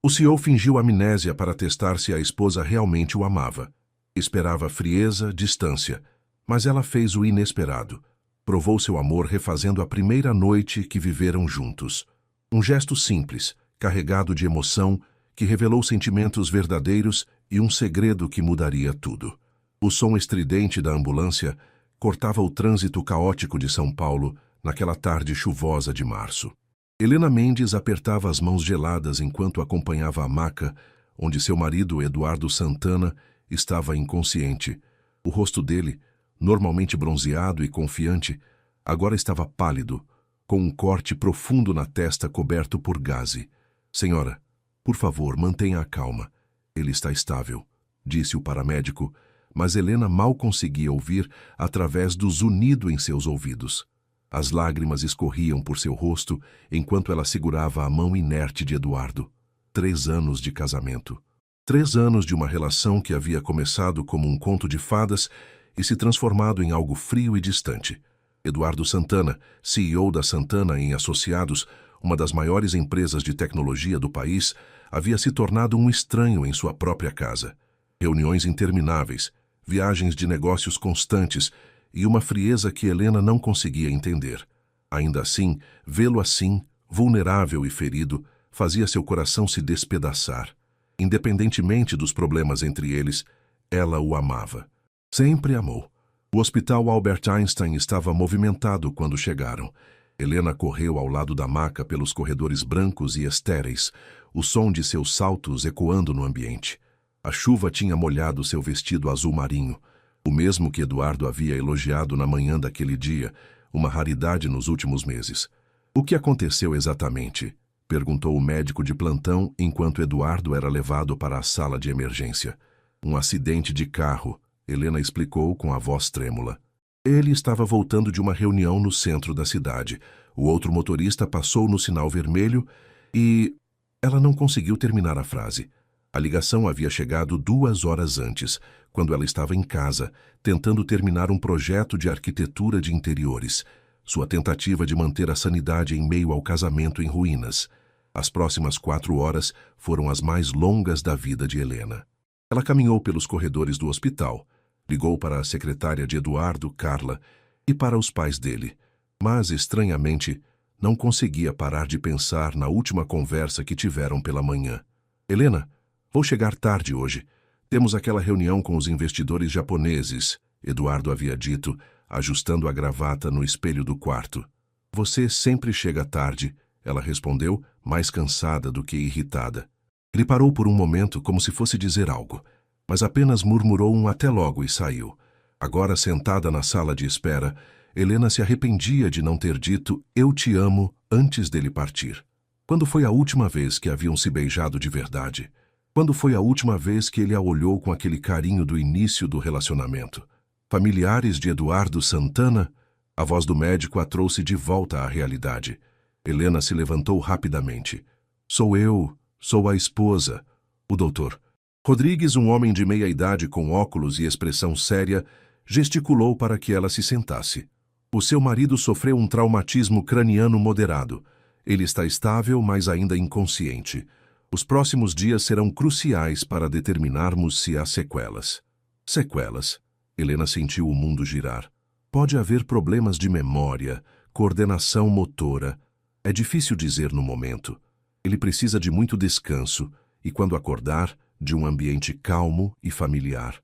O CEO fingiu amnésia para testar se a esposa realmente o amava. Esperava frieza, distância, mas ela fez o inesperado. Provou seu amor refazendo a primeira noite que viveram juntos. Um gesto simples, carregado de emoção, que revelou sentimentos verdadeiros e um segredo que mudaria tudo. O som estridente da ambulância cortava o trânsito caótico de São Paulo naquela tarde chuvosa de março. Helena Mendes apertava as mãos geladas enquanto acompanhava a maca, onde seu marido, Eduardo Santana, estava inconsciente. O rosto dele, normalmente bronzeado e confiante, agora estava pálido, com um corte profundo na testa coberto por gaze. Senhora, por favor, mantenha a calma. Ele está estável, disse o paramédico, mas Helena mal conseguia ouvir através do zunido em seus ouvidos. As lágrimas escorriam por seu rosto enquanto ela segurava a mão inerte de Eduardo. 3 anos de casamento. 3 anos de uma relação que havia começado como um conto de fadas e se transformado em algo frio e distante. Eduardo Santana, CEO da Santana em Associados, uma das maiores empresas de tecnologia do país, havia se tornado um estranho em sua própria casa. Reuniões intermináveis, viagens de negócios constantes e uma frieza que Helena não conseguia entender. Ainda assim, vê-lo assim, vulnerável e ferido, fazia seu coração se despedaçar. Independentemente dos problemas entre eles, ela o amava. Sempre amou. O hospital Albert Einstein estava movimentado quando chegaram. Helena correu ao lado da maca pelos corredores brancos e estéreis, o som de seus saltos ecoando no ambiente. A chuva tinha molhado seu vestido azul marinho, o mesmo que Eduardo havia elogiado na manhã daquele dia, uma raridade nos últimos meses. O que aconteceu exatamente? Perguntou o médico de plantão enquanto Eduardo era levado para a sala de emergência. Um acidente de carro, Helena explicou com a voz trêmula. Ele estava voltando de uma reunião no centro da cidade. O outro motorista passou no sinal vermelho e... Ela não conseguiu terminar a frase. A ligação havia chegado 2 horas antes, quando ela estava em casa, tentando terminar um projeto de arquitetura de interiores, sua tentativa de manter a sanidade em meio ao casamento em ruínas. As próximas 4 horas foram as mais longas da vida de Helena. Ela caminhou pelos corredores do hospital, ligou para a secretária de Eduardo, Carla, e para os pais dele, mas, estranhamente, não conseguia parar de pensar na última conversa que tiveram pela manhã. Helena, vou chegar tarde hoje. Temos aquela reunião com os investidores japoneses, Eduardo havia dito, ajustando a gravata no espelho do quarto. Você sempre chega tarde, ela respondeu, mais cansada do que irritada. Ele parou por um momento como se fosse dizer algo, mas apenas murmurou um até logo e saiu. Agora, sentada na sala de espera, Helena se arrependia de não ter dito "eu te amo" antes dele partir. Quando foi a última vez que haviam se beijado de verdade? Quando foi a última vez que ele a olhou com aquele carinho do início do relacionamento? Familiares de Eduardo Santana? A voz do médico a trouxe de volta à realidade. Helena se levantou rapidamente. Sou eu, sou a esposa. O doutor. Rodrigues, um homem de meia idade com óculos e expressão séria, gesticulou para que ela se sentasse. O seu marido sofreu um traumatismo craniano moderado. Ele está estável, mas ainda inconsciente. Os próximos dias serão cruciais para determinarmos se há sequelas. Sequelas? Helena sentiu o mundo girar. Pode haver problemas de memória, coordenação motora. É difícil dizer no momento. Ele precisa de muito descanso e, quando acordar, de um ambiente calmo e familiar.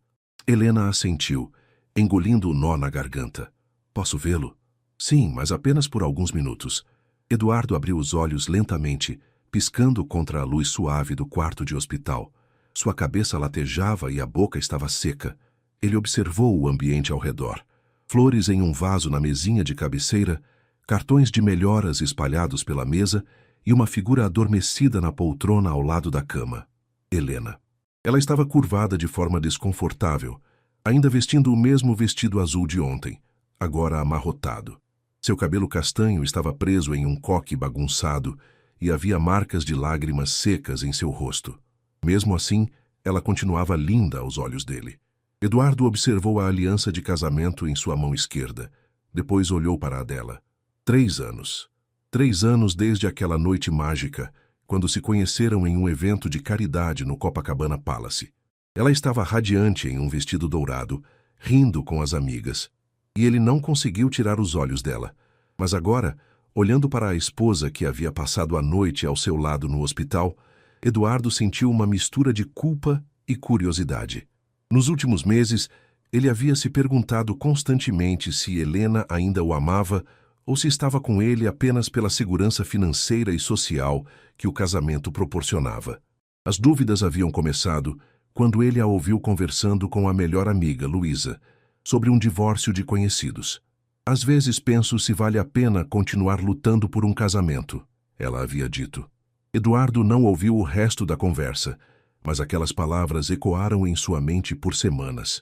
Helena assentiu, engolindo o nó na garganta. Posso vê-lo? Sim, mas apenas por alguns minutos. Eduardo abriu os olhos lentamente, piscando contra a luz suave do quarto de hospital. Sua cabeça latejava e a boca estava seca. Ele observou o ambiente ao redor. Flores em um vaso na mesinha de cabeceira, cartões de melhoras espalhados pela mesa e uma figura adormecida na poltrona ao lado da cama. Helena. Ela estava curvada de forma desconfortável, ainda vestindo o mesmo vestido azul de ontem, agora amarrotado. Seu cabelo castanho estava preso em um coque bagunçado e havia marcas de lágrimas secas em seu rosto. Mesmo assim, ela continuava linda aos olhos dele. Eduardo observou a aliança de casamento em sua mão esquerda. Depois olhou para a dela. 3 anos. 3 anos desde aquela noite mágica, quando se conheceram em um evento de caridade no Copacabana Palace. Ela estava radiante em um vestido dourado, rindo com as amigas, e ele não conseguiu tirar os olhos dela. Mas agora, olhando para a esposa que havia passado a noite ao seu lado no hospital, Eduardo sentiu uma mistura de culpa e curiosidade. Nos últimos meses, ele havia se perguntado constantemente se Helena ainda o amava ou se estava com ele apenas pela segurança financeira e social que o casamento proporcionava. As dúvidas haviam começado quando ele a ouviu conversando com a melhor amiga, Luísa, sobre um divórcio de conhecidos. Às vezes penso se vale a pena continuar lutando por um casamento, ela havia dito. Eduardo não ouviu o resto da conversa, mas aquelas palavras ecoaram em sua mente por semanas.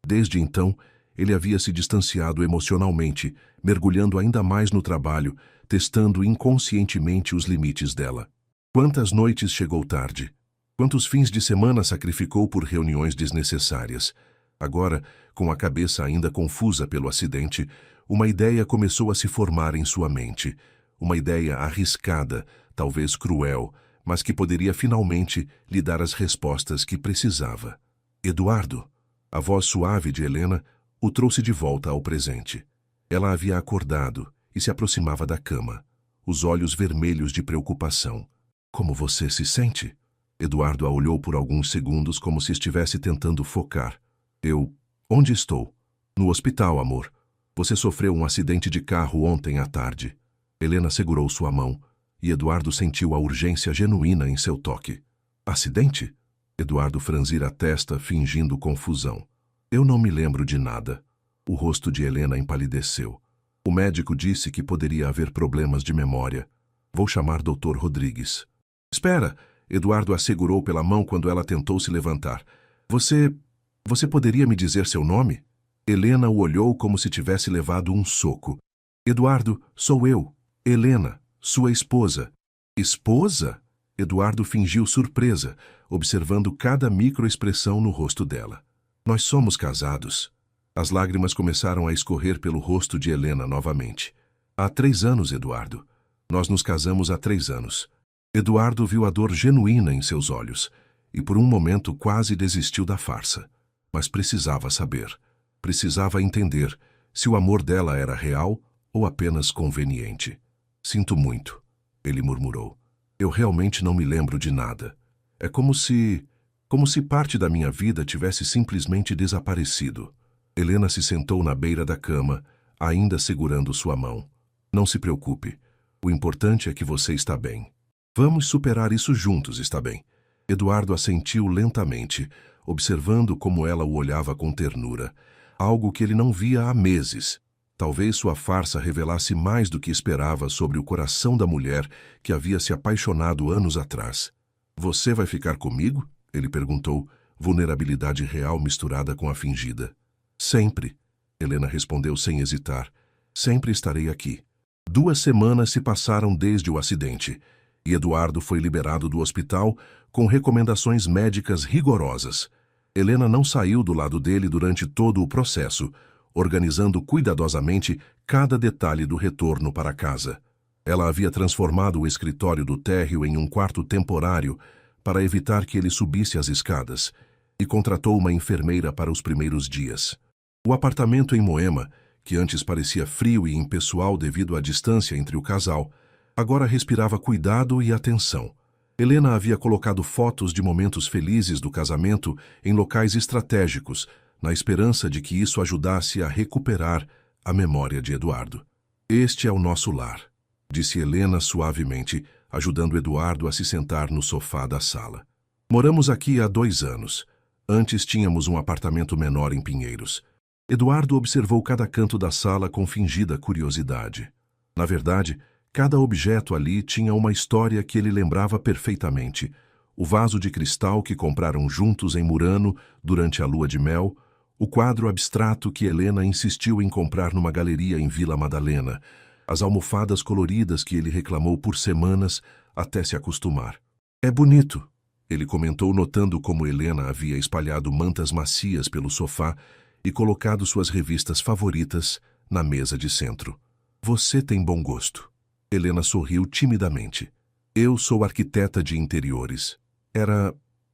Desde então, ele havia se distanciado emocionalmente, mergulhando ainda mais no trabalho, testando inconscientemente os limites dela. Quantas noites chegou tarde? Quantos fins de semana sacrificou por reuniões desnecessárias? Agora, com a cabeça ainda confusa pelo acidente, uma ideia começou a se formar em sua mente. Uma ideia arriscada, talvez cruel, mas que poderia finalmente lhe dar as respostas que precisava. Eduardo, a voz suave de Helena, o trouxe de volta ao presente. Ela havia acordado e se aproximava da cama, os olhos vermelhos de preocupação. Como você se sente? Eduardo a olhou por alguns segundos como se estivesse tentando focar. Onde estou? No hospital, amor. Você sofreu um acidente de carro ontem à tarde. Helena segurou sua mão e Eduardo sentiu a urgência genuína em seu toque. Acidente? Eduardo franzira a testa, fingindo confusão. Eu não me lembro de nada. O rosto de Helena empalideceu. O médico disse que poderia haver problemas de memória. Vou chamar Dr. Rodrigues. Espera! Eduardo a segurou pela mão quando ela tentou se levantar. Você poderia me dizer seu nome? Helena o olhou como se tivesse levado um soco. Eduardo, sou eu. Helena, sua esposa. Esposa? Eduardo fingiu surpresa, observando cada microexpressão no rosto dela. Nós somos casados. As lágrimas começaram a escorrer pelo rosto de Helena novamente. Há 3 anos, Eduardo. Nós nos casamos há 3 anos. Eduardo viu a dor genuína em seus olhos e por um momento quase desistiu da farsa. Mas precisava saber. Precisava entender se o amor dela era real ou apenas conveniente. Sinto muito, ele murmurou. Eu realmente não me lembro de nada. É como se parte da minha vida tivesse simplesmente desaparecido. Helena se sentou na beira da cama, ainda segurando sua mão. Não se preocupe. O importante é que você está bem. Vamos superar isso juntos, está bem? Eduardo assentiu lentamente, observando como ela o olhava com ternura, algo que ele não via há meses. Talvez sua farsa revelasse mais do que esperava sobre o coração da mulher que havia se apaixonado anos atrás. Você vai ficar comigo? Ele perguntou, vulnerabilidade real misturada com a fingida. Sempre, Helena respondeu sem hesitar. Sempre estarei aqui. 2 semanas se passaram desde o acidente, e Eduardo foi liberado do hospital com recomendações médicas rigorosas. Helena não saiu do lado dele durante todo o processo, organizando cuidadosamente cada detalhe do retorno para casa. Ela havia transformado o escritório do térreo em um quarto temporário para evitar que ele subisse as escadas, e contratou uma enfermeira para os primeiros dias. O apartamento em Moema, que antes parecia frio e impessoal devido à distância entre o casal, agora respirava cuidado e atenção. Helena havia colocado fotos de momentos felizes do casamento em locais estratégicos, na esperança de que isso ajudasse a recuperar a memória de Eduardo. Este é o nosso lar, disse Helena suavemente, ajudando Eduardo a se sentar no sofá da sala. Moramos aqui há 2 anos. Antes tínhamos um apartamento menor em Pinheiros. Eduardo observou cada canto da sala com fingida curiosidade. Na verdade, cada objeto ali tinha uma história que ele lembrava perfeitamente. O vaso de cristal que compraram juntos em Murano durante a lua de mel, o quadro abstrato que Helena insistiu em comprar numa galeria em Vila Madalena, as almofadas coloridas que ele reclamou por semanas até se acostumar. É bonito, ele comentou, notando como Helena havia espalhado mantas macias pelo sofá e colocado suas revistas favoritas na mesa de centro. Você tem bom gosto. Helena sorriu timidamente. Eu sou arquiteta de interiores.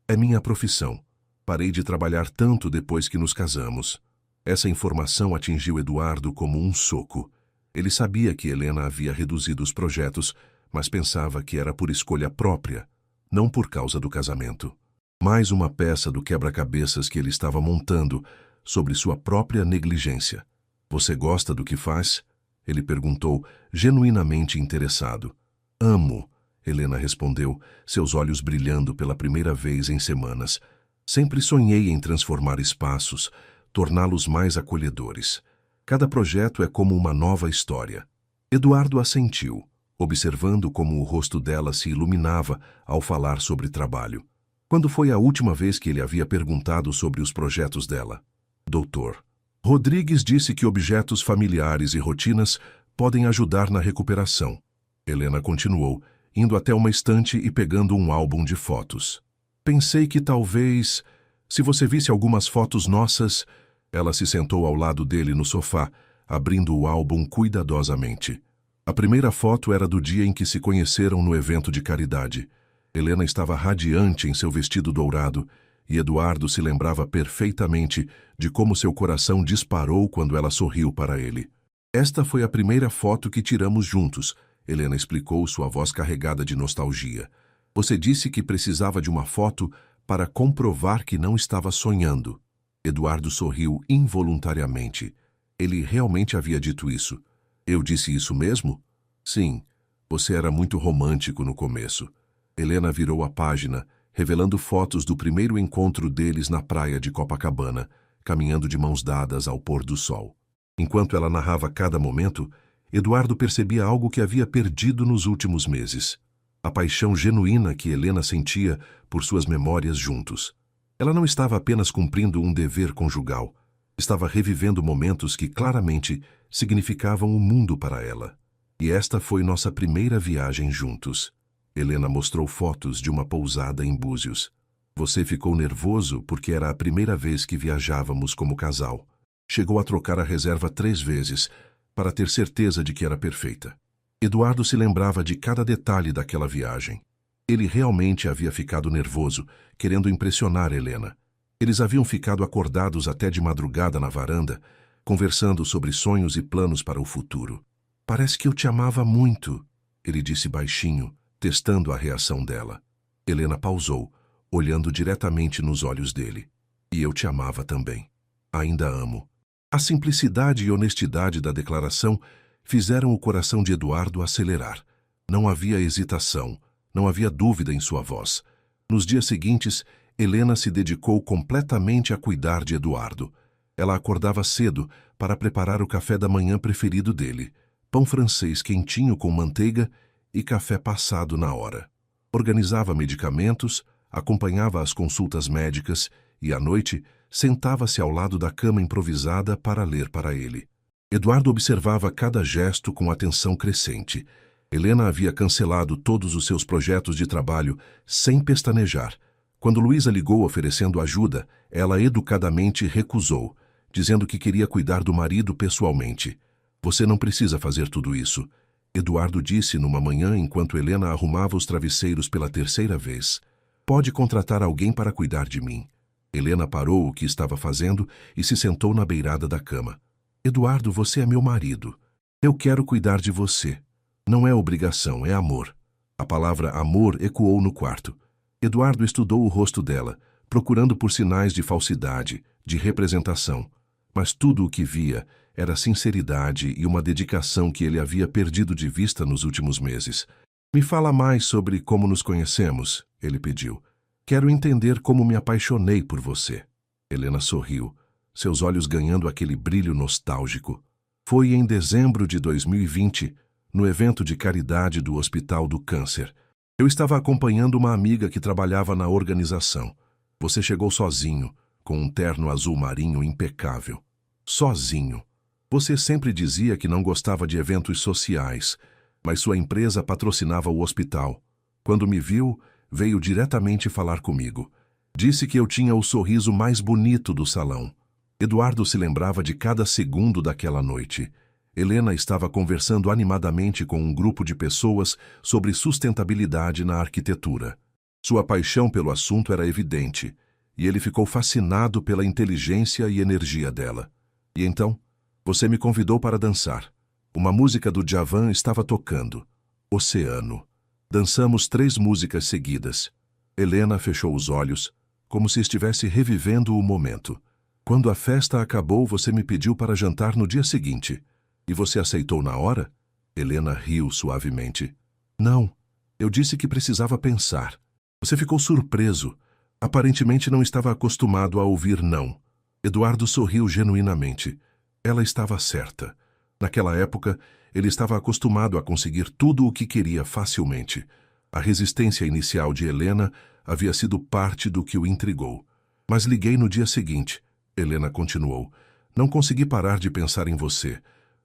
É minha profissão. Parei de trabalhar tanto depois que nos casamos. Essa informação atingiu Eduardo como um soco. Ele sabia que Helena havia reduzido os projetos, mas pensava que era por escolha própria, não por causa do casamento. Mais uma peça do quebra-cabeças que ele estava montando sobre sua própria negligência. Você gosta do que faz? Ele perguntou, genuinamente interessado. Amo, Helena respondeu, seus olhos brilhando pela primeira vez em semanas. Sempre sonhei em transformar espaços, torná-los mais acolhedores. Cada projeto é como uma nova história. Eduardo assentiu, observando como o rosto dela se iluminava ao falar sobre trabalho. Quando foi a última vez que ele havia perguntado sobre os projetos dela? Doutor. Rodrigues disse que objetos familiares e rotinas podem ajudar na recuperação. Helena continuou, indo até uma estante e pegando um álbum de fotos. Pensei que talvez, se você visse algumas fotos nossas... Ela se sentou ao lado dele no sofá, abrindo o álbum cuidadosamente. A primeira foto era do dia em que se conheceram no evento de caridade. Helena estava radiante em seu vestido dourado, e Eduardo se lembrava perfeitamente de como seu coração disparou quando ela sorriu para ele. Esta foi a primeira foto que tiramos juntos, Helena explicou, sua voz carregada de nostalgia. Você disse que precisava de uma foto para comprovar que não estava sonhando. Eduardo sorriu involuntariamente. Ele realmente havia dito isso. Eu disse isso mesmo? Sim, você era muito romântico no começo. Helena virou a página, revelando fotos do primeiro encontro deles na praia de Copacabana, caminhando de mãos dadas ao pôr do sol. Enquanto ela narrava cada momento, Eduardo percebia algo que havia perdido nos últimos meses. A paixão genuína que Helena sentia por suas memórias juntos. Ela não estava apenas cumprindo um dever conjugal, estava revivendo momentos que claramente significavam o mundo para ela. E esta foi nossa primeira viagem juntos. Helena mostrou fotos de uma pousada em Búzios. Você ficou nervoso porque era a primeira vez que viajávamos como casal. Chegou a trocar a reserva 3 vezes, para ter certeza de que era perfeita. Eduardo se lembrava de cada detalhe daquela viagem. Ele realmente havia ficado nervoso, querendo impressionar Helena. Eles haviam ficado acordados até de madrugada na varanda, conversando sobre sonhos e planos para o futuro. Parece que eu te amava muito, ele disse baixinho, testando a reação dela. Helena pausou, olhando diretamente nos olhos dele. E eu te amava também. Ainda amo. A simplicidade e honestidade da declaração fizeram o coração de Eduardo acelerar. Não havia hesitação. Não havia dúvida em sua voz. Nos dias seguintes, Helena se dedicou completamente a cuidar de Eduardo. Ela acordava cedo para preparar o café da manhã preferido dele, pão francês quentinho com manteiga e café passado na hora. Organizava medicamentos, acompanhava as consultas médicas e, à noite, sentava-se ao lado da cama improvisada para ler para ele. Eduardo observava cada gesto com atenção crescente. Helena havia cancelado todos os seus projetos de trabalho sem pestanejar. Quando Luísa ligou oferecendo ajuda, ela educadamente recusou, dizendo que queria cuidar do marido pessoalmente. Você não precisa fazer tudo isso, Eduardo disse numa manhã enquanto Helena arrumava os travesseiros pela 3ª vez. Pode contratar alguém para cuidar de mim. Helena parou o que estava fazendo e se sentou na beirada da cama. Eduardo, você é meu marido. Eu quero cuidar de você. Não é obrigação, é amor. A palavra amor ecoou no quarto. Eduardo estudou o rosto dela, procurando por sinais de falsidade, de representação. Mas tudo o que via era sinceridade e uma dedicação que ele havia perdido de vista nos últimos meses. Me fala mais sobre como nos conhecemos, ele pediu. Quero entender como me apaixonei por você. Helena sorriu, seus olhos ganhando aquele brilho nostálgico. Foi em dezembro de 2020, no evento de caridade do Hospital do Câncer. Eu estava acompanhando uma amiga que trabalhava na organização. Você chegou sozinho, com um terno azul marinho impecável. Sozinho. Você sempre dizia que não gostava de eventos sociais, mas sua empresa patrocinava o hospital. Quando me viu, veio diretamente falar comigo. Disse que eu tinha o sorriso mais bonito do salão. Eduardo se lembrava de cada segundo daquela noite. Helena estava conversando animadamente com um grupo de pessoas sobre sustentabilidade na arquitetura. Sua paixão pelo assunto era evidente, e ele ficou fascinado pela inteligência e energia dela. E então, você me convidou para dançar. Uma música do Djavan estava tocando. Oceano. Dançamos 3 músicas seguidas. Helena fechou os olhos, como se estivesse revivendo o momento. Quando a festa acabou, você me pediu para jantar no dia seguinte. E você aceitou na hora? Helena riu suavemente. Não, eu disse que precisava pensar. Você ficou surpreso. Aparentemente não estava acostumado a ouvir não. Eduardo sorriu genuinamente. Ela estava certa. Naquela época, ele estava acostumado a conseguir tudo o que queria facilmente. A resistência inicial de Helena havia sido parte do que o intrigou. Mas liguei no dia seguinte. Helena continuou. Não consegui parar de pensar em você.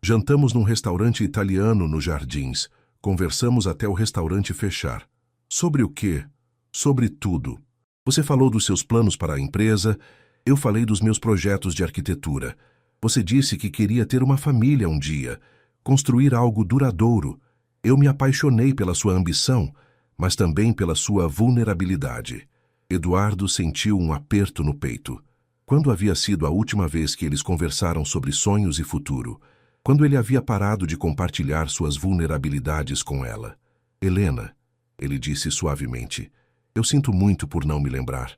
Jantamos num restaurante italiano nos Jardins. Conversamos até o restaurante fechar. Sobre o quê? Sobre tudo. Você falou dos seus planos para a empresa, eu falei dos meus projetos de arquitetura. Você disse que queria ter uma família um dia, construir algo duradouro. Eu me apaixonei pela sua ambição, mas também pela sua vulnerabilidade. Eduardo sentiu um aperto no peito. Quando havia sido a última vez que eles conversaram sobre sonhos e futuro? Quando ele havia parado de compartilhar suas vulnerabilidades com ela? Helena, ele disse suavemente, eu sinto muito por não me lembrar.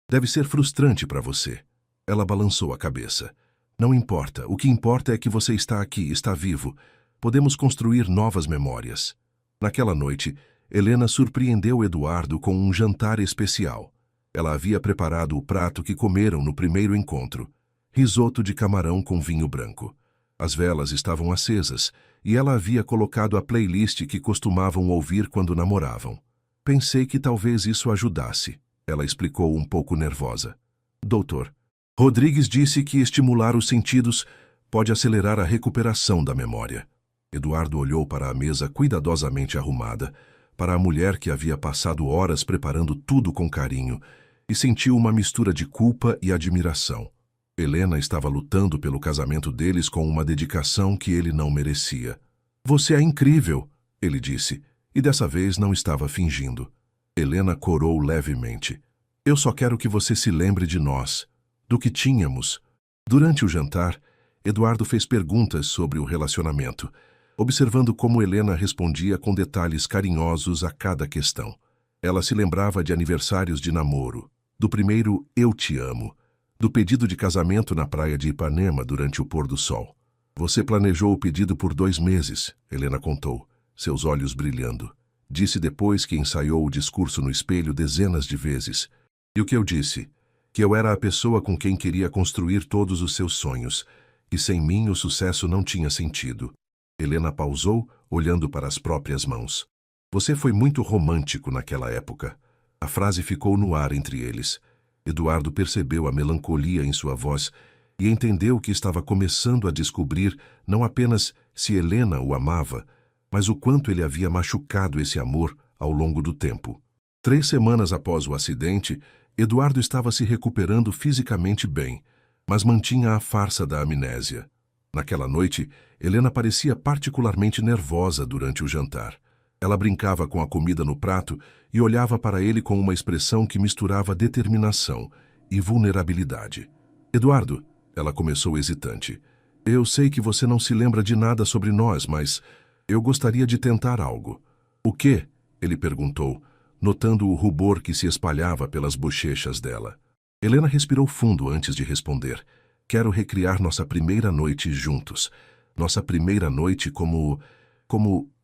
Deve ser frustrante para você. Ela balançou a cabeça. Não importa, o que importa é que você está aqui, está vivo. Podemos construir novas memórias. Naquela noite, Helena surpreendeu Eduardo com um jantar especial. Ela havia preparado o prato que comeram no primeiro encontro. Risoto de camarão com vinho branco. As velas estavam acesas, e ela havia colocado a playlist que costumavam ouvir quando namoravam. Pensei que talvez isso ajudasse, ela explicou um pouco nervosa. Doutor, Rodrigues disse que estimular os sentidos pode acelerar a recuperação da memória. Eduardo olhou para a mesa cuidadosamente arrumada, para a mulher que havia passado horas preparando tudo com carinho, e sentiu uma mistura de culpa e admiração. Helena estava lutando pelo casamento deles com uma dedicação que ele não merecia. Você é incrível, ele disse, e dessa vez não estava fingindo. Helena corou levemente. Eu só quero que você se lembre de nós, do que tínhamos. Durante o jantar, Eduardo fez perguntas sobre o relacionamento, observando como Helena respondia com detalhes carinhosos a cada questão. Ela se lembrava de aniversários de namoro, do primeiro Eu Te Amo, do pedido de casamento na praia de Ipanema durante o pôr do sol. Você planejou o pedido por 2 meses, Helena contou, seus olhos brilhando. Disse depois que ensaiou o discurso no espelho dezenas de vezes. E o que eu disse? Que eu era a pessoa com quem queria construir todos os seus sonhos, e sem mim o sucesso não tinha sentido. Helena pausou, olhando para as próprias mãos. Você foi muito romântico naquela época. A frase ficou no ar entre eles. Eduardo percebeu a melancolia em sua voz e entendeu que estava começando a descobrir não apenas se Helena o amava, mas o quanto ele havia machucado esse amor ao longo do tempo. 3 semanas após o acidente, Eduardo estava se recuperando fisicamente bem, mas mantinha a farsa da amnésia. Naquela noite, Helena parecia particularmente nervosa durante o jantar. Ela brincava com a comida no prato e olhava para ele com uma expressão que misturava determinação e vulnerabilidade. Eduardo, ela começou hesitante, eu sei que você não se lembra de nada sobre nós, mas eu gostaria de tentar algo. O quê? Ele perguntou, notando o rubor que se espalhava pelas bochechas dela. Helena respirou fundo antes de responder. Quero recriar nossa primeira noite juntos. Nossa primeira noite como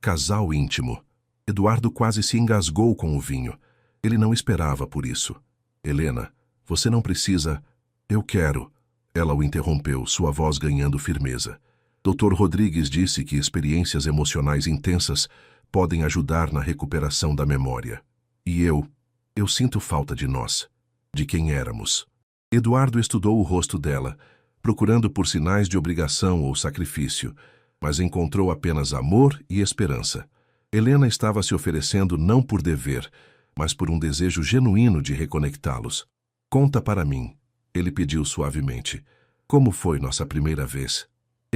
casal íntimo. Eduardo quase se engasgou com o vinho. Ele não esperava por isso. Helena, você não precisa... Eu quero... Ela o interrompeu, sua voz ganhando firmeza. Dr. Rodrigues disse que experiências emocionais intensas podem ajudar na recuperação da memória. E eu sinto falta de nós, de quem éramos. Eduardo estudou o rosto dela, procurando por sinais de obrigação ou sacrifício, mas encontrou apenas amor e esperança. Helena estava se oferecendo não por dever, mas por um desejo genuíno de reconectá-los. Conta para mim, ele pediu suavemente. Como foi nossa primeira vez?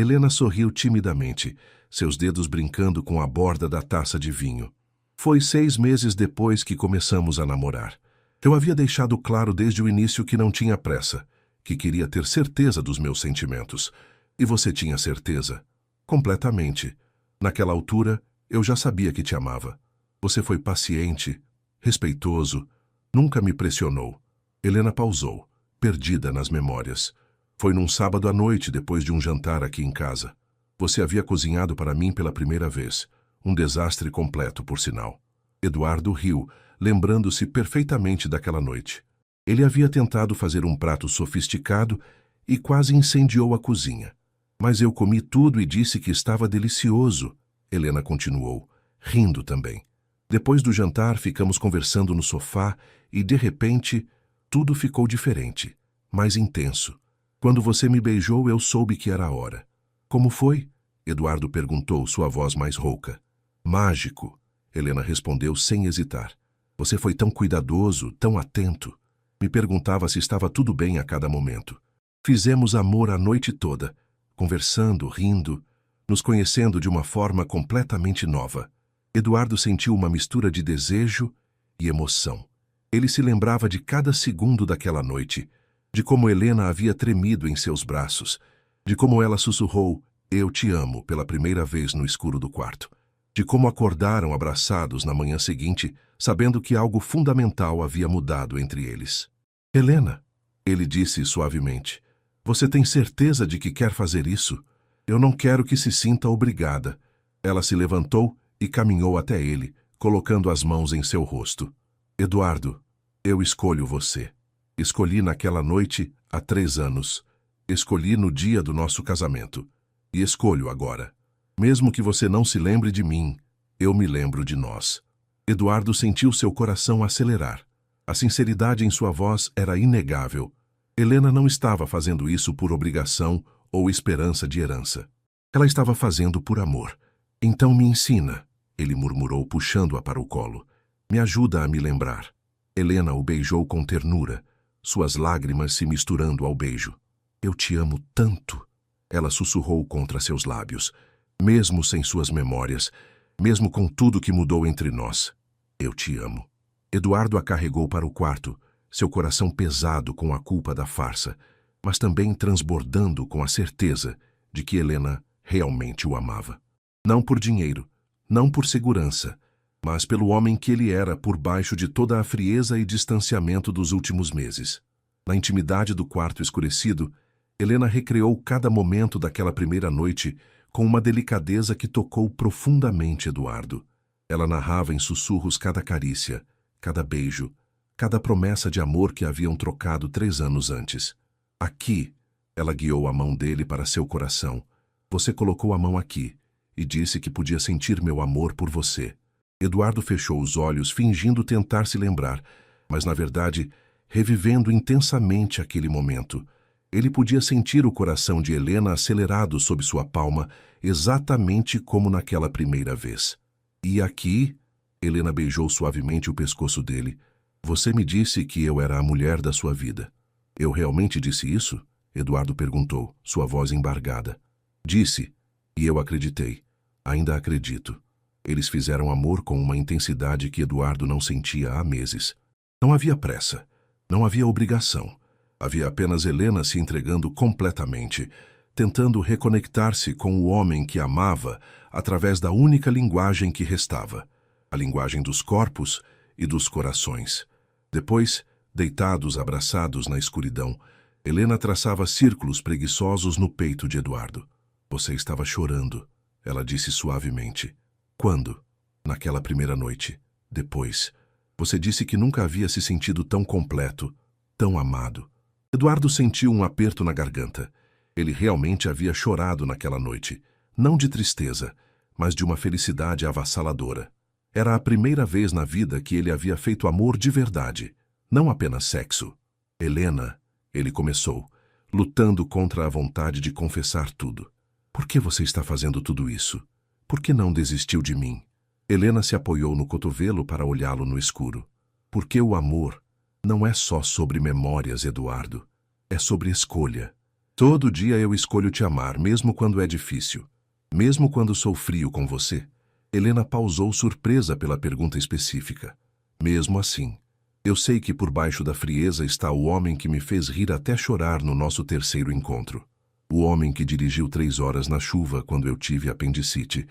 Helena sorriu timidamente, seus dedos brincando com a borda da taça de vinho. Foi 6 meses depois que começamos a namorar. Eu havia deixado claro desde o início que não tinha pressa, que queria ter certeza dos meus sentimentos. E você tinha certeza? Completamente. Naquela altura, eu já sabia que te amava. Você foi paciente, respeitoso, nunca me pressionou. Helena pausou, perdida nas memórias. Foi num sábado à noite, depois de um jantar aqui em casa. Você havia cozinhado para mim pela primeira vez. Um desastre completo, por sinal. Eduardo riu, lembrando-se perfeitamente daquela noite. Ele havia tentado fazer um prato sofisticado e quase incendiou a cozinha. Mas eu comi tudo e disse que estava delicioso. Helena continuou, rindo também. Depois do jantar, ficamos conversando no sofá e, de repente, tudo ficou diferente, mais intenso. Quando você me beijou, eu soube que era a hora. Como foi? Eduardo perguntou, sua voz mais rouca. Mágico, Helena respondeu sem hesitar. Você foi tão cuidadoso, tão atento. Me perguntava se estava tudo bem a cada momento. Fizemos amor a noite toda, conversando, rindo, nos conhecendo de uma forma completamente nova. Eduardo sentiu uma mistura de desejo e emoção. Ele se lembrava de cada segundo daquela noite, de como Helena havia tremido em seus braços, de como ela sussurrou, "Eu te amo", pela primeira vez no escuro do quarto, de como acordaram abraçados na manhã seguinte, sabendo que algo fundamental havia mudado entre eles. "Helena", ele disse suavemente, "você tem certeza de que quer fazer isso? Eu não quero que se sinta obrigada." Ela se levantou e caminhou até ele, colocando as mãos em seu rosto. "Eduardo, eu escolho você. Escolhi naquela noite há 3 anos. Escolhi no dia do nosso casamento. E escolho agora. Mesmo que você não se lembre de mim, eu me lembro de nós." Eduardo sentiu seu coração acelerar. A sinceridade em sua voz era inegável. Helena não estava fazendo isso por obrigação ou esperança de herança. Ela estava fazendo por amor. "Então me ensina", ele murmurou, puxando-a para o colo. "Me ajuda a me lembrar." Helena o beijou com ternura, suas lágrimas se misturando ao beijo. "Eu te amo tanto", ela sussurrou contra seus lábios, mesmo sem suas memórias, mesmo com tudo que mudou entre nós. "Eu te amo." Eduardo a carregou para o quarto, seu coração pesado com a culpa da farsa, mas também transbordando com a certeza de que Helena realmente o amava. Não por dinheiro, não por segurança, mas pelo homem que ele era por baixo de toda a frieza e distanciamento dos últimos meses. Na intimidade do quarto escurecido, Helena recreou cada momento daquela primeira noite com uma delicadeza que tocou profundamente Eduardo. Ela narrava em sussurros cada carícia, cada beijo, cada promessa de amor que haviam trocado 3 anos antes. "Aqui", ela guiou a mão dele para seu coração. "Você colocou a mão aqui e disse que podia sentir meu amor por você." Eduardo fechou os olhos, fingindo tentar se lembrar, mas, na verdade, revivendo intensamente aquele momento. Ele podia sentir o coração de Helena acelerado sob sua palma, exatamente como naquela primeira vez. "E aqui", Helena beijou suavemente o pescoço dele, "você me disse que eu era a mulher da sua vida." "Eu realmente disse isso?" Eduardo perguntou, sua voz embargada. "Disse, e eu acreditei. Ainda acredito." Eles fizeram amor com uma intensidade que Eduardo não sentia há meses. Não havia pressa, não havia obrigação. Havia apenas Helena se entregando completamente, tentando reconectar-se com o homem que amava através da única linguagem que restava, a linguagem dos corpos e dos corações. Depois, deitados abraçados na escuridão, Helena traçava círculos preguiçosos no peito de Eduardo. "Você estava chorando", ela disse suavemente. "Quando?" "Naquela primeira noite. Depois. Você disse que nunca havia se sentido tão completo, tão amado." Eduardo sentiu um aperto na garganta. Ele realmente havia chorado naquela noite, não de tristeza, mas de uma felicidade avassaladora. Era a primeira vez na vida que ele havia feito amor de verdade, não apenas sexo. "Helena", ele começou, lutando contra a vontade de confessar tudo. "Por que você está fazendo tudo isso? Por que não desistiu de mim?" Helena se apoiou no cotovelo para olhá-lo no escuro. "Porque o amor não é só sobre memórias, Eduardo. É sobre escolha. Todo dia eu escolho te amar, mesmo quando é difícil. Mesmo quando sou frio com você. Helena pausou surpresa pela pergunta específica. Mesmo assim. Eu sei que por baixo da frieza está o homem que me fez rir até chorar no nosso terceiro encontro. O homem que dirigiu 3 horas na chuva quando eu tive apendicite.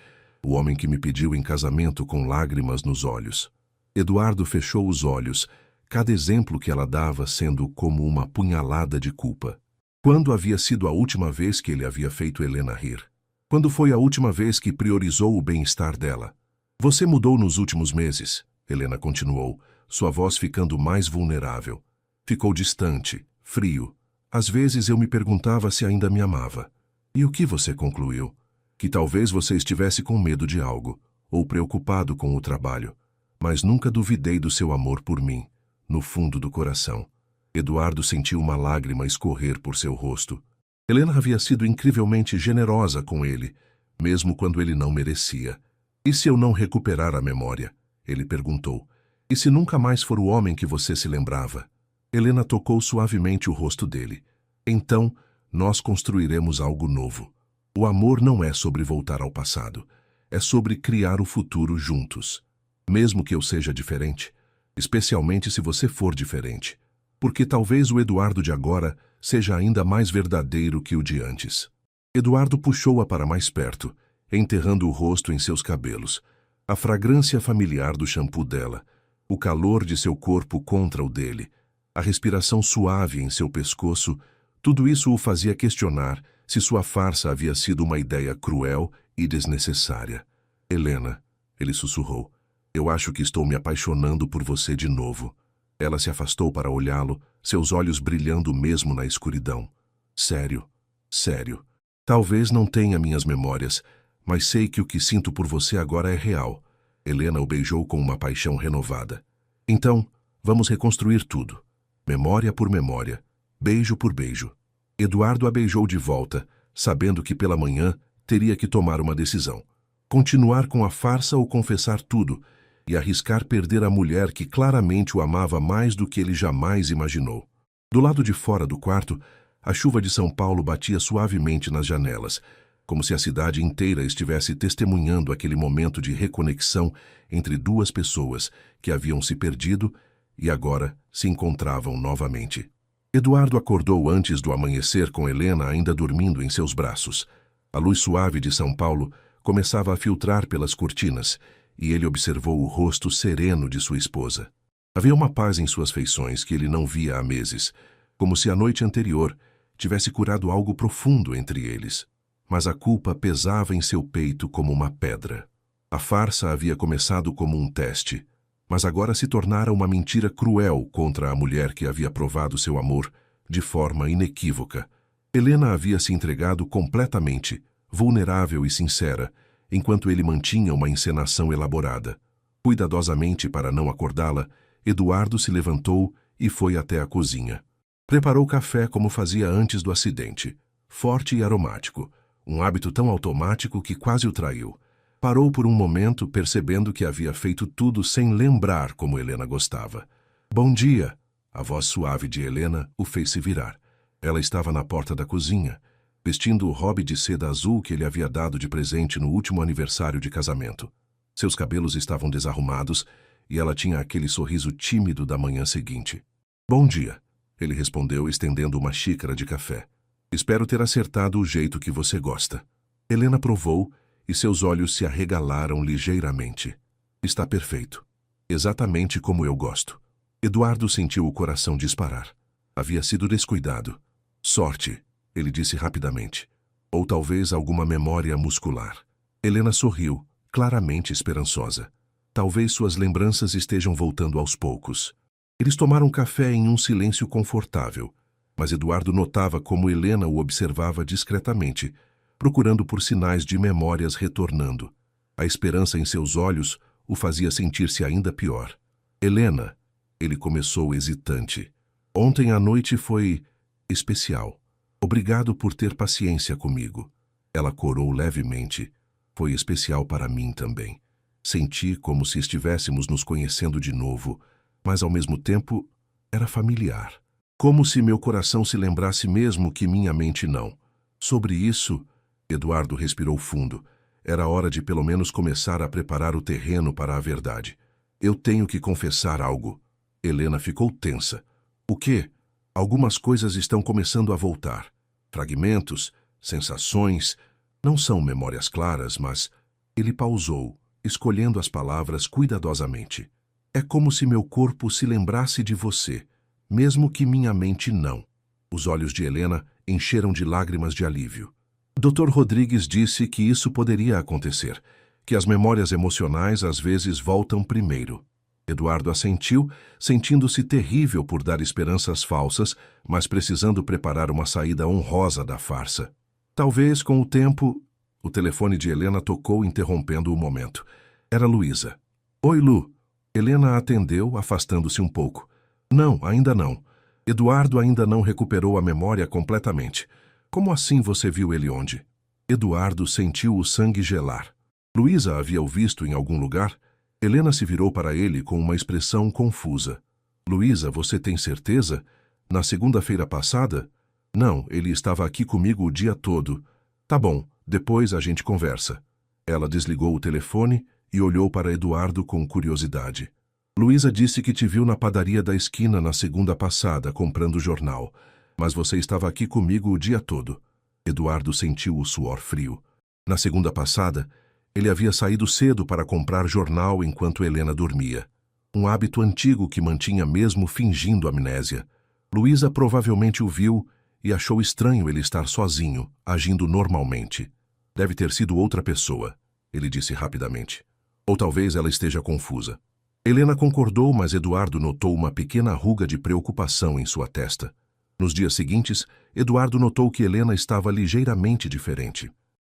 O homem que me pediu em casamento com lágrimas nos olhos. Eduardo fechou os olhos, cada exemplo que ela dava sendo como uma punhalada de culpa. Quando havia sido a última vez que ele havia feito Helena rir? Quando foi a última vez que priorizou o bem-estar dela? Você mudou nos últimos meses, Helena continuou, sua voz ficando mais vulnerável. Ficou distante, frio. Às vezes eu me perguntava se ainda me amava. E o que você concluiu? Que talvez você estivesse com medo de algo, ou preocupado com o trabalho. Mas nunca duvidei do seu amor por mim, no fundo do coração. Eduardo sentiu uma lágrima escorrer por seu rosto. Helena havia sido incrivelmente generosa com ele, mesmo quando ele não merecia. E se eu não recuperar a memória? Ele perguntou. E se nunca mais for o homem que você se lembrava? Helena tocou suavemente o rosto dele. Então, nós construiremos algo novo. O amor não é sobre voltar ao passado. É sobre criar o futuro juntos. Mesmo que eu seja diferente, especialmente se você for diferente. Porque talvez o Eduardo de agora seja ainda mais verdadeiro que o de antes. Eduardo puxou-a para mais perto, enterrando o rosto em seus cabelos. A fragrância familiar do shampoo dela, o calor de seu corpo contra o dele, a respiração suave em seu pescoço, tudo isso o fazia questionar se sua farsa havia sido uma ideia cruel e desnecessária. Helena, ele sussurrou, eu acho que estou me apaixonando por você de novo. Ela se afastou para olhá-lo, seus olhos brilhando mesmo na escuridão. Sério, sério. Talvez não tenha minhas memórias, mas sei que o que sinto por você agora é real. Helena o beijou com uma paixão renovada. Então, vamos reconstruir tudo. Memória por memória, beijo por beijo. Eduardo a beijou de volta, sabendo que pela manhã teria que tomar uma decisão. Continuar com a farsa ou confessar tudo, e arriscar perder a mulher que claramente o amava mais do que ele jamais imaginou. Do lado de fora do quarto, a chuva de São Paulo batia suavemente nas janelas, como se a cidade inteira estivesse testemunhando aquele momento de reconexão entre duas pessoas que haviam se perdido e agora se encontravam novamente. Eduardo acordou antes do amanhecer com Helena ainda dormindo em seus braços. A luz suave de São Paulo começava a filtrar pelas cortinas, e ele observou o rosto sereno de sua esposa. Havia uma paz em suas feições que ele não via há meses, como se a noite anterior tivesse curado algo profundo entre eles. Mas a culpa pesava em seu peito como uma pedra. A farsa havia começado como um teste, mas agora se tornara uma mentira cruel contra a mulher que havia provado seu amor de forma inequívoca. Helena havia se entregado completamente, vulnerável e sincera, enquanto ele mantinha uma encenação elaborada. Cuidadosamente para não acordá-la, Eduardo se levantou e foi até a cozinha. Preparou café como fazia antes do acidente, forte e aromático, um hábito tão automático que quase o traiu. Parou por um momento, percebendo que havia feito tudo sem lembrar como Helena gostava. Bom dia! A voz suave de Helena o fez se virar. Ela estava na porta da cozinha, vestindo o robe de seda azul que ele havia dado de presente no último aniversário de casamento. Seus cabelos estavam desarrumados e ela tinha aquele sorriso tímido da manhã seguinte. Bom dia, ele respondeu estendendo uma xícara de café. Espero ter acertado o jeito que você gosta. Helena provou e seus olhos se arregalaram ligeiramente. Está perfeito. Exatamente como eu gosto. Eduardo sentiu o coração disparar. Havia sido descuidado. Sorte, ele disse rapidamente. Ou talvez alguma memória muscular. Helena sorriu, claramente esperançosa. Talvez suas lembranças estejam voltando aos poucos. Eles tomaram café em um silêncio confortável, mas Eduardo notava como Helena o observava discretamente, procurando por sinais de memórias retornando. A esperança em seus olhos o fazia sentir-se ainda pior. Helena, ele começou hesitante. Ontem à noite foi especial. Obrigado por ter paciência comigo. Ela corou levemente. Foi especial para mim também. Senti como se estivéssemos nos conhecendo de novo, mas ao mesmo tempo era familiar. Como se meu coração se lembrasse mesmo que minha mente não. Sobre isso, Eduardo respirou fundo. Era hora de pelo menos começar a preparar o terreno para a verdade. Eu tenho que confessar algo. Helena ficou tensa. O quê? Algumas coisas estão começando a voltar. Fragmentos, sensações. Não são memórias claras, mas... Ele pausou, escolhendo as palavras cuidadosamente. É como se meu corpo se lembrasse de você, mesmo que minha mente não. Os olhos de Helena encheram de lágrimas de alívio. Dr. Rodrigues disse que isso poderia acontecer, que as memórias emocionais às vezes voltam primeiro. Eduardo assentiu, sentindo-se terrível por dar esperanças falsas, mas precisando preparar uma saída honrosa da farsa. Talvez, com o tempo... O telefone de Helena tocou, interrompendo o momento. Era Luísa. Oi, Lu. Helena atendeu, afastando-se um pouco. Não, ainda não. Eduardo ainda não recuperou a memória completamente. Como assim você viu ele onde? Eduardo sentiu o sangue gelar. Luísa havia o visto em algum lugar? Helena se virou para ele com uma expressão confusa. Luísa, você tem certeza? Na segunda-feira passada? Não, ele estava aqui comigo o dia todo. Tá bom, depois a gente conversa. Ela desligou o telefone e olhou para Eduardo com curiosidade. Luísa disse que te viu na padaria da esquina na segunda passada, comprando jornal. Mas você estava aqui comigo o dia todo. Eduardo sentiu o suor frio. Na segunda passada, ele havia saído cedo para comprar jornal enquanto Helena dormia. Um hábito antigo que mantinha mesmo fingindo amnésia. Luísa provavelmente o viu e achou estranho ele estar sozinho, agindo normalmente. Deve ter sido outra pessoa, ele disse rapidamente. Ou talvez ela esteja confusa. Helena concordou, mas Eduardo notou uma pequena ruga de preocupação em sua testa. Nos dias seguintes, Eduardo notou que Helena estava ligeiramente diferente.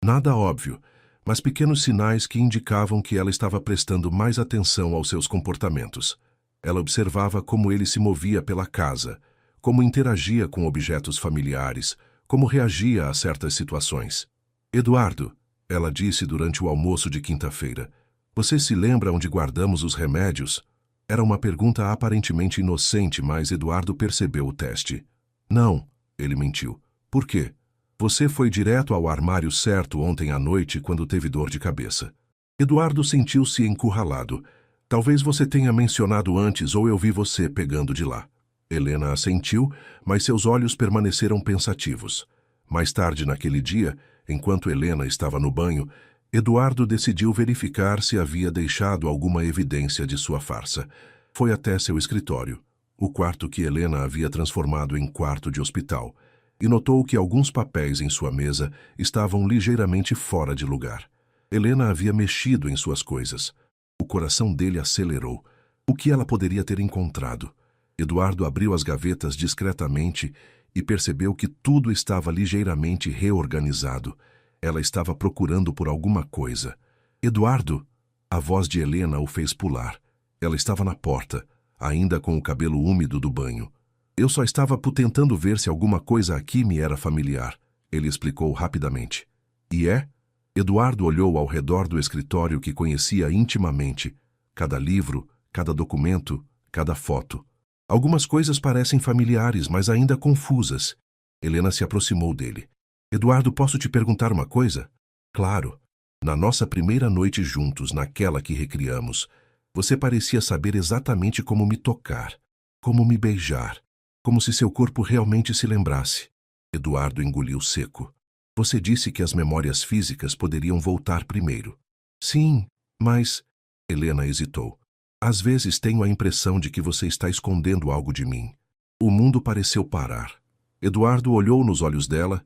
Nada óbvio, mas pequenos sinais que indicavam que ela estava prestando mais atenção aos seus comportamentos. Ela observava como ele se movia pela casa, como interagia com objetos familiares, como reagia a certas situações. Eduardo, ela disse durante o almoço de quinta-feira, você se lembra onde guardamos os remédios? Era uma pergunta aparentemente inocente, mas Eduardo percebeu o teste. Não, ele mentiu. Por quê? Você foi direto ao armário certo ontem à noite quando teve dor de cabeça. Eduardo sentiu-se encurralado. Talvez você tenha mencionado antes ou eu vi você pegando de lá. Helena assentiu, mas seus olhos permaneceram pensativos. Mais tarde naquele dia, enquanto Helena estava no banho, Eduardo decidiu verificar se havia deixado alguma evidência de sua farsa. Foi até seu escritório, o quarto que Helena havia transformado em quarto de hospital, e notou que alguns papéis em sua mesa estavam ligeiramente fora de lugar. Helena havia mexido em suas coisas. O coração dele acelerou. O que ela poderia ter encontrado? Eduardo abriu as gavetas discretamente e percebeu que tudo estava ligeiramente reorganizado. Ela estava procurando por alguma coisa. Eduardo! A voz de Helena o fez pular. Ela estava na porta, ainda com o cabelo úmido do banho. Eu só estava tentando ver se alguma coisa aqui me era familiar, ele explicou rapidamente. E é? Eduardo olhou ao redor do escritório que conhecia intimamente. Cada livro, cada documento, cada foto. Algumas coisas parecem familiares, mas ainda confusas. Helena se aproximou dele. Eduardo, posso te perguntar uma coisa? Claro. Na nossa primeira noite juntos, naquela que recriamos, você parecia saber exatamente como me tocar, como me beijar, como se seu corpo realmente se lembrasse. Eduardo engoliu seco. Você disse que as memórias físicas poderiam voltar primeiro. Sim, mas... Helena hesitou. Às vezes tenho a impressão de que você está escondendo algo de mim. O mundo pareceu parar. Eduardo olhou nos olhos dela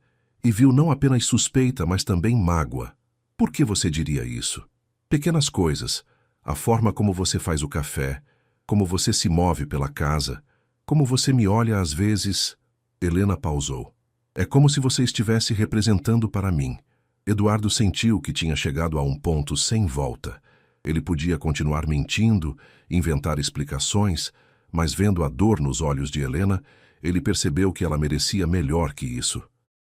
e viu não apenas suspeita, mas também mágoa. Por que você diria isso? Pequenas coisas. A forma como você faz o café, como você se move pela casa, como você me olha às vezes... Helena pausou. É como se você estivesse representando para mim. Eduardo sentiu que tinha chegado a um ponto sem volta. Ele podia continuar mentindo, inventar explicações, mas vendo a dor nos olhos de Helena, ele percebeu que ela merecia melhor que isso.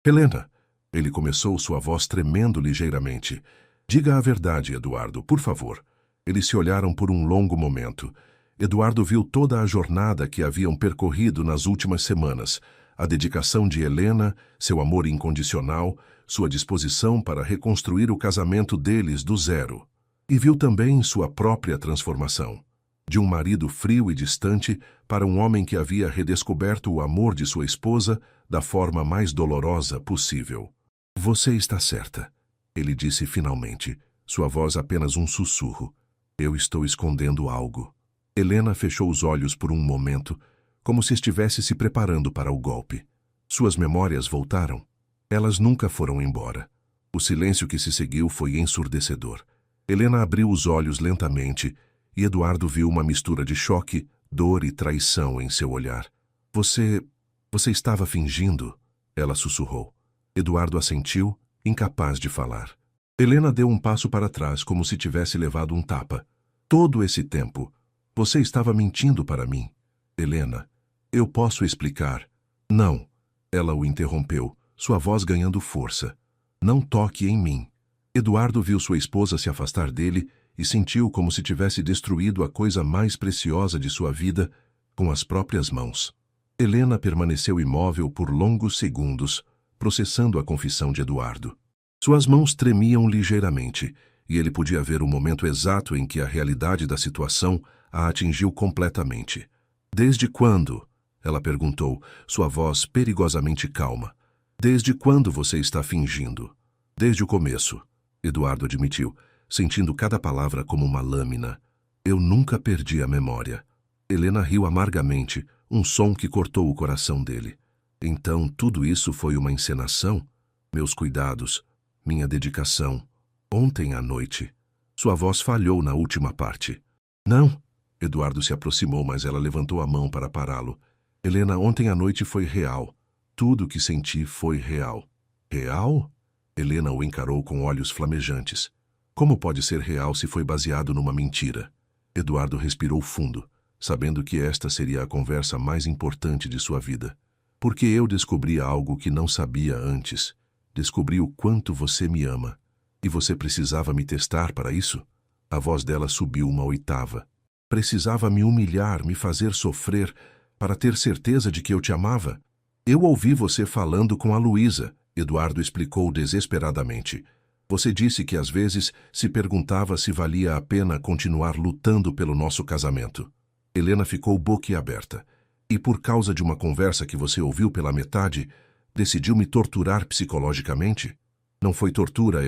Helena, ele começou, sua voz tremendo ligeiramente. Diga a verdade, Eduardo, por favor. Eles se olharam por um longo momento. Eduardo viu toda a jornada que haviam percorrido nas últimas semanas, a dedicação de Helena, seu amor incondicional, sua disposição para reconstruir o casamento deles do zero. E viu também sua própria transformação. De um marido frio e distante para um homem que havia redescoberto o amor de sua esposa da forma mais dolorosa possível. Você está certa, ele disse finalmente, sua voz apenas um sussurro. Eu estou escondendo algo. Helena fechou os olhos por um momento, como se estivesse se preparando para o golpe. Suas memórias voltaram. Elas nunca foram embora. O silêncio que se seguiu foi ensurdecedor. Helena abriu os olhos lentamente e Eduardo viu uma mistura de choque, dor e traição em seu olhar. Você estava fingindo? Ela sussurrou. Eduardo assentiu, incapaz de falar. Helena deu um passo para trás, como se tivesse levado um tapa. Todo esse tempo, você estava mentindo para mim. Helena, eu posso explicar. Não. Ela o interrompeu, sua voz ganhando força. Não toque em mim. Eduardo viu sua esposa se afastar dele e sentiu como se tivesse destruído a coisa mais preciosa de sua vida com as próprias mãos. Helena permaneceu imóvel por longos segundos, processando a confissão de Eduardo. Suas mãos tremiam ligeiramente, e ele podia ver o momento exato em que a realidade da situação a atingiu completamente. Desde quando? Ela perguntou, sua voz perigosamente calma. Desde quando você está fingindo? Desde o começo, Eduardo admitiu, sentindo cada palavra como uma lâmina. Eu nunca perdi a memória. Helena riu amargamente, um som que cortou o coração dele. Então tudo isso foi uma encenação? Meus cuidados, minha dedicação. Ontem à noite. Sua voz falhou na última parte. Não. Eduardo se aproximou, mas ela levantou a mão para pará-lo. Helena, ontem à noite foi real. Tudo o que senti foi real. Real? Helena o encarou com olhos flamejantes. Como pode ser real se foi baseado numa mentira? Eduardo respirou fundo, sabendo que esta seria a conversa mais importante de sua vida. Porque eu descobri algo que não sabia antes. Descobri o quanto você me ama. E você precisava me testar para isso? A voz dela subiu uma oitava. Precisava me humilhar, me fazer sofrer, para ter certeza de que eu te amava? Eu ouvi você falando com a Luísa, Eduardo explicou desesperadamente. Você disse que às vezes se perguntava se valia a pena continuar lutando pelo nosso casamento. Helena ficou boquiaberta. E por causa de uma conversa que você ouviu pela metade, decidiu me torturar psicologicamente? Não foi tortura,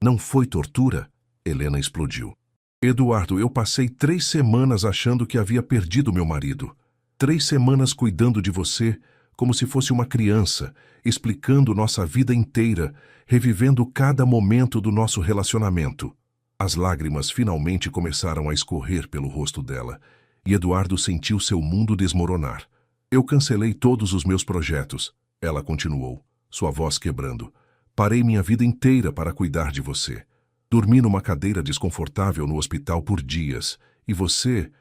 Não foi tortura? Helena explodiu. Eduardo, eu passei 3 semanas achando que havia perdido meu marido. 3 semanas cuidando de você, como se fosse uma criança, explicando nossa vida inteira, revivendo cada momento do nosso relacionamento. As lágrimas finalmente começaram a escorrer pelo rosto dela, e Eduardo sentiu seu mundo desmoronar. Eu cancelei todos os meus projetos, ela continuou, sua voz quebrando. Parei minha vida inteira para cuidar de você. Dormi numa cadeira desconfortável no hospital por dias, e você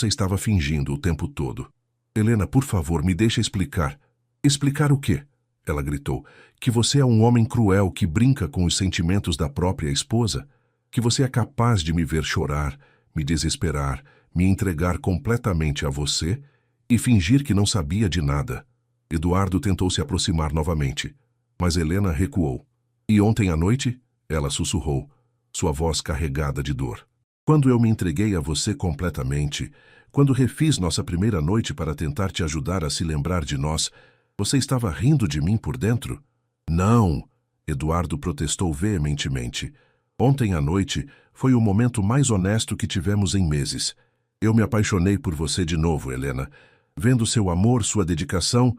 estava fingindo o tempo todo. Helena, por favor, me deixa explicar. Explicar o quê? Ela gritou. Que você é um homem cruel que brinca com os sentimentos da própria esposa? Que você é capaz de me ver chorar, me desesperar, me entregar completamente a você e fingir que não sabia de nada? Eduardo tentou se aproximar novamente, mas Helena recuou. E ontem à noite? Ela sussurrou, sua voz carregada de dor. Quando eu me entreguei a você completamente, quando refiz nossa primeira noite para tentar te ajudar a se lembrar de nós, você estava rindo de mim por dentro? Não! Eduardo protestou veementemente. Ontem à noite foi o momento mais honesto que tivemos em meses. Eu me apaixonei por você de novo, Helena. Vendo seu amor, sua dedicação,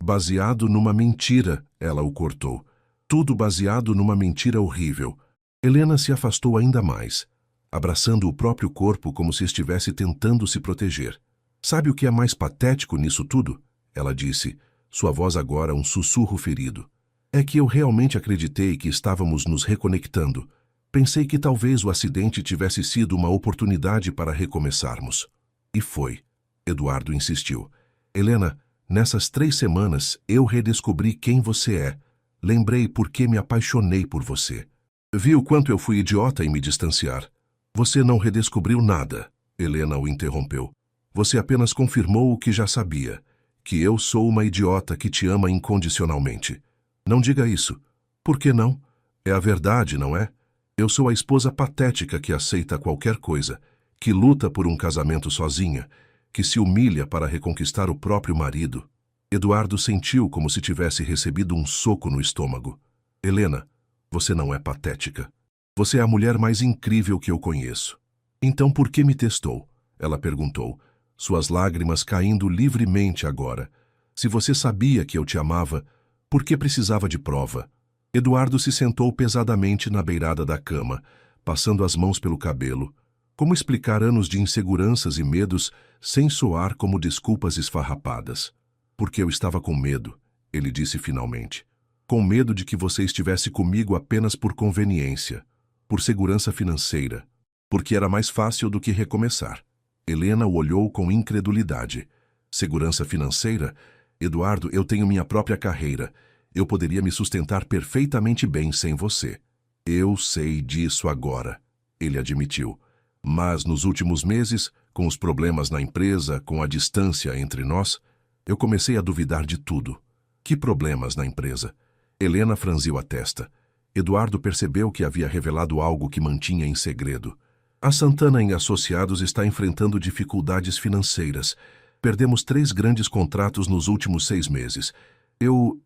baseado numa mentira, ela o cortou. Tudo baseado numa mentira horrível. Helena se afastou ainda mais, abraçando o próprio corpo como se estivesse tentando se proteger. Sabe o que é mais patético nisso tudo? Ela disse, sua voz agora um sussurro ferido. É que eu realmente acreditei que estávamos nos reconectando. Pensei que talvez o acidente tivesse sido uma oportunidade para recomeçarmos. E foi. Eduardo insistiu. Helena, nessas 3 semanas eu redescobri quem você é. Lembrei por que me apaixonei por você. Vi o quanto eu fui idiota em me distanciar. Você não redescobriu nada, Helena o interrompeu. Você apenas confirmou o que já sabia, que eu sou uma idiota que te ama incondicionalmente. Não diga isso. Por que não? É a verdade, não é? Eu sou a esposa patética que aceita qualquer coisa, que luta por um casamento sozinha, que se humilha para reconquistar o próprio marido. Eduardo sentiu como se tivesse recebido um soco no estômago. Helena, você não é patética. Você é a mulher mais incrível que eu conheço. Então por que me testou? Ela perguntou, suas lágrimas caindo livremente agora. Se você sabia que eu te amava, por que precisava de prova? Eduardo se sentou pesadamente na beirada da cama, passando as mãos pelo cabelo. Como explicar anos de inseguranças e medos sem soar como desculpas esfarrapadas? Porque eu estava com medo, ele disse finalmente. Com medo de que você estivesse comigo apenas por conveniência, por segurança financeira, porque era mais fácil do que recomeçar. Helena o olhou com incredulidade. Segurança financeira? Eduardo, eu tenho minha própria carreira. Eu poderia me sustentar perfeitamente bem sem você. Eu sei disso agora, ele admitiu. Mas nos últimos meses, com os problemas na empresa, com a distância entre nós, eu comecei a duvidar de tudo. Que problemas na empresa? Helena franziu a testa. Eduardo percebeu que havia revelado algo que mantinha em segredo. A Santana em Associados está enfrentando dificuldades financeiras. Perdemos 3 grandes contratos nos últimos 6 meses. Eu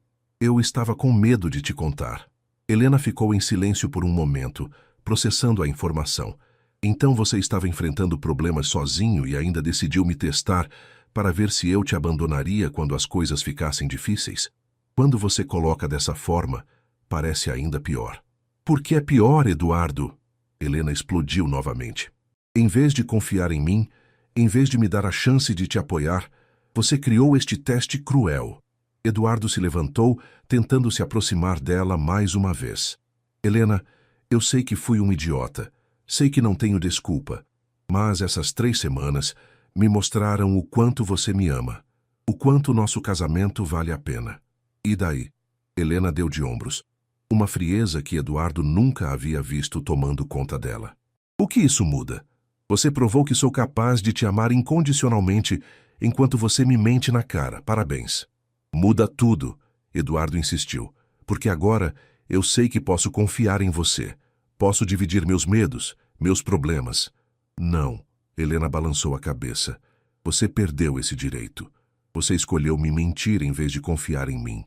estava com medo de te contar. Helena ficou em silêncio por um momento, processando a informação. Então você estava enfrentando problemas sozinho e ainda decidiu me testar para ver se eu te abandonaria quando as coisas ficassem difíceis? Quando você coloca dessa forma, parece ainda pior. Por que é pior, Eduardo? Helena explodiu novamente. Em vez de confiar em mim, em vez de me dar a chance de te apoiar, você criou este teste cruel. Eduardo se levantou, tentando se aproximar dela mais uma vez. Helena, eu sei que fui um idiota. Sei que não tenho desculpa. Mas essas 3 semanas me mostraram o quanto você me ama. O quanto nosso casamento vale a pena. E daí? Helena deu de ombros. Uma frieza que Eduardo nunca havia visto tomando conta dela. O que isso muda? Você provou que sou capaz de te amar incondicionalmente enquanto você me mente na cara. Parabéns. Muda tudo, Eduardo insistiu, porque agora eu sei que posso confiar em você. Posso dividir meus medos, meus problemas. Não, Helena balançou a cabeça. Você perdeu esse direito. Você escolheu me mentir em vez de confiar em mim.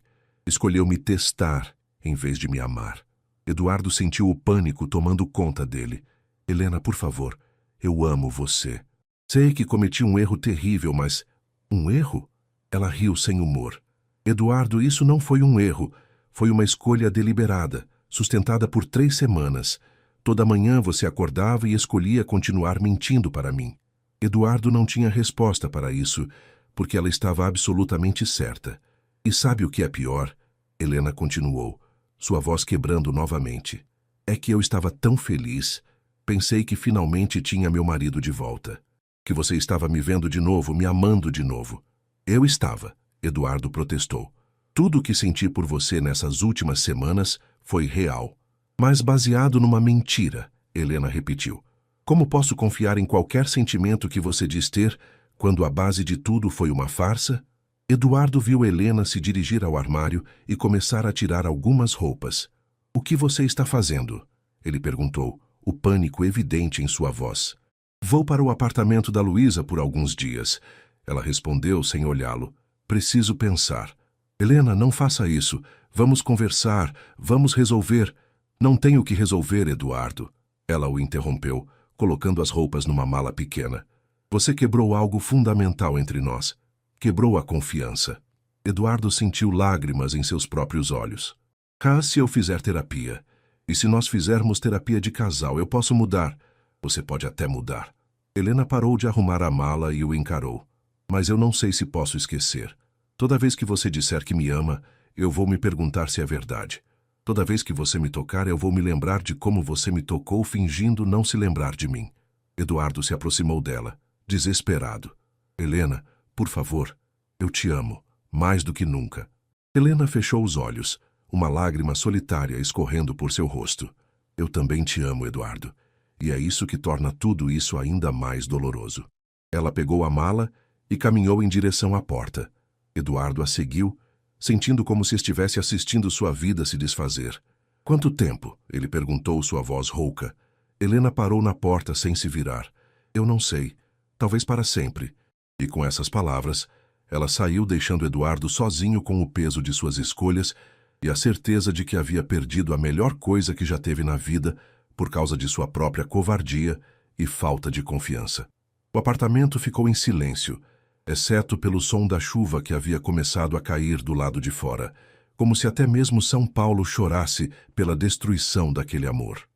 Escolheu me testar em vez de me amar. Eduardo sentiu o pânico tomando conta dele. Helena, por favor, eu amo você. Sei que cometi um erro terrível, mas... Um erro? Ela riu sem humor. Eduardo, isso não foi um erro. Foi uma escolha deliberada, sustentada por 3 semanas. Toda manhã você acordava e escolhia continuar mentindo para mim. Eduardo não tinha resposta para isso, porque ela estava absolutamente certa. E sabe o que é pior? Helena continuou, sua voz quebrando novamente. É que eu estava tão feliz. Pensei que finalmente tinha meu marido de volta. Que você estava me vendo de novo, me amando de novo. Eu estava, Eduardo protestou. Tudo o que senti por você nessas últimas semanas foi real. Mas baseado numa mentira, Helena repetiu. Como posso confiar em qualquer sentimento que você diz ter, quando a base de tudo foi uma farsa? Eduardo viu Helena se dirigir ao armário e começar a tirar algumas roupas. O que você está fazendo? Ele perguntou, o pânico evidente em sua voz. Vou para o apartamento da Luísa por alguns dias. Ela respondeu sem olhá-lo. Preciso pensar. Helena, não faça isso. Vamos conversar, vamos resolver. Não tenho que resolver, Eduardo. Ela o interrompeu, colocando as roupas numa mala pequena. Você quebrou algo fundamental entre nós. Quebrou a confiança. Eduardo sentiu lágrimas em seus próprios olhos. Se eu fizer terapia? E se nós fizermos terapia de casal, eu posso mudar? Você pode até mudar. Helena parou de arrumar a mala e o encarou. Mas eu não sei se posso esquecer. Toda vez que você disser que me ama, eu vou me perguntar se é verdade. Toda vez que você me tocar, eu vou me lembrar de como você me tocou fingindo não se lembrar de mim. Eduardo se aproximou dela, desesperado. Helena, por favor, eu te amo, mais do que nunca. Helena fechou os olhos, uma lágrima solitária escorrendo por seu rosto. Eu também te amo, Eduardo. E é isso que torna tudo isso ainda mais doloroso. Ela pegou a mala e caminhou em direção à porta. Eduardo a seguiu, sentindo como se estivesse assistindo sua vida se desfazer. "Quanto tempo?" ele perguntou, sua voz rouca. Helena parou na porta sem se virar. "Eu não sei. Talvez para sempre." E com essas palavras, ela saiu deixando Eduardo sozinho com o peso de suas escolhas e a certeza de que havia perdido a melhor coisa que já teve na vida por causa de sua própria covardia e falta de confiança. O apartamento ficou em silêncio, exceto pelo som da chuva que havia começado a cair do lado de fora, como se até mesmo São Paulo chorasse pela destruição daquele amor.